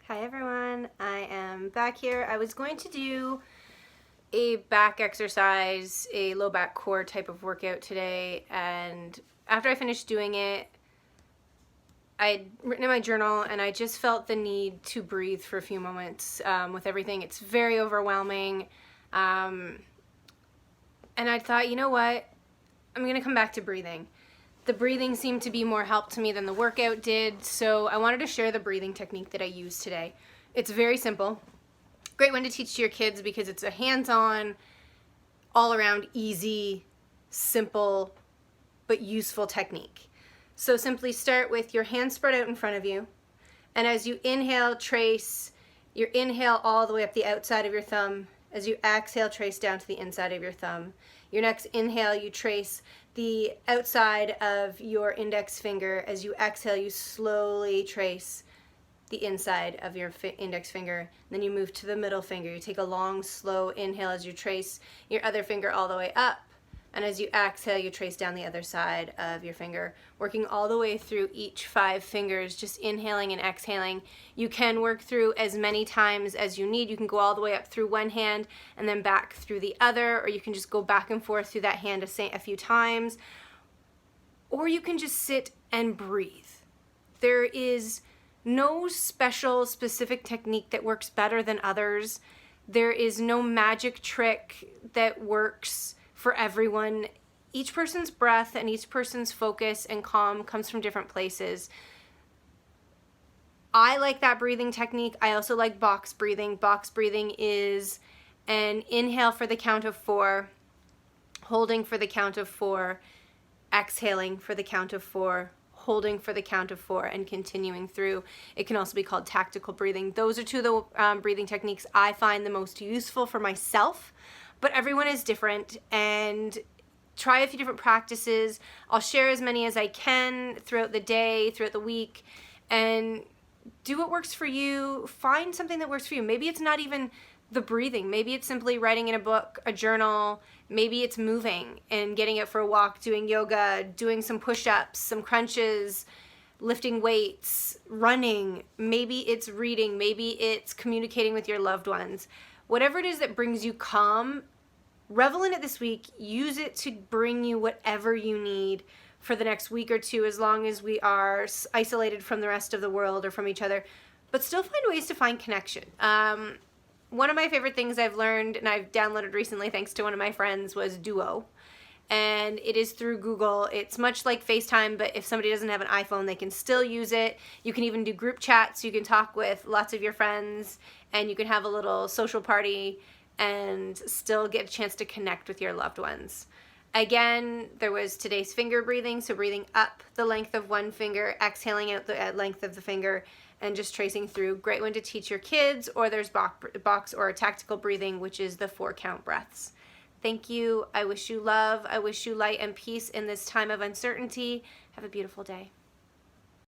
Hi everyone, I am back here. I was going to do a back exercise, a low back core type of workout today, and after I finished doing it, I'd written in my journal and I just felt the need to breathe for a few moments with everything. It's very overwhelming, and I thought, you know what, I'm going to come back to breathing. The breathing seemed to be more help to me than the workout did, so I wanted to share the breathing technique that I used today. It's very simple. Great one to teach to your kids because it's a hands-on, all-around, easy, simple, but useful technique. So simply start with your hands spread out in front of you, and as you inhale, trace your inhale all the way up the outside of your thumb. As you exhale, trace down to the inside of your thumb. Your next inhale, you trace the outside of your index finger. As you exhale, you slowly trace the inside of your index finger. Then you move to the middle finger. You take a long, slow inhale as you trace your other finger all the way up. And as you exhale, you trace down the other side of your finger, working all the way through each 5 fingers, just inhaling and exhaling. You can work through as many times as you need. You can go all the way up through one hand and then back through the other, or you can just go back and forth through that hand a few times, or you can just sit and breathe. There is no special specific technique that works better than others. There is no magic trick that works for everyone. Each person's breath and each person's focus and calm comes from different places. I like that breathing technique. I also like box breathing. Box breathing is an inhale for the count of 4, holding for the count of 4, exhaling for the count of 4, holding for the count of 4, and continuing through. It can also be called tactical breathing. Those are two of the breathing techniques I find the most useful for myself, but everyone is different, and try a few different practices. I'll share as many as I can throughout the day, throughout the week, and do what works for you. Find something that works for you. Maybe it's not even the breathing. Maybe it's simply writing in a book, a journal. Maybe it's moving and getting out for a walk, doing yoga, doing some push-ups, some crunches, lifting weights, running. Maybe it's reading. Maybe it's communicating with your loved ones. Whatever it is that brings you calm, revel in it this week. Use it to bring you whatever you need for the next week or two, as long as we are isolated from the rest of the world or from each other, but still find ways to find connection. One of my favorite things I've learned and I've downloaded recently thanks to one of my friends was Duo. And it is through Google. It's much like FaceTime, but if somebody doesn't have an iPhone, they can still use it. You can even do group chats. You can talk with lots of your friends, and you can have a little social party and still get a chance to connect with your loved ones. Again, there was today's finger breathing, so breathing up the length of one finger, exhaling out the length of the finger, and just tracing through. Great one to teach your kids, or there's box or tactical breathing, which is the 4 count breaths. Thank you. I wish you love. I wish you light and peace in this time of uncertainty. Have a beautiful day.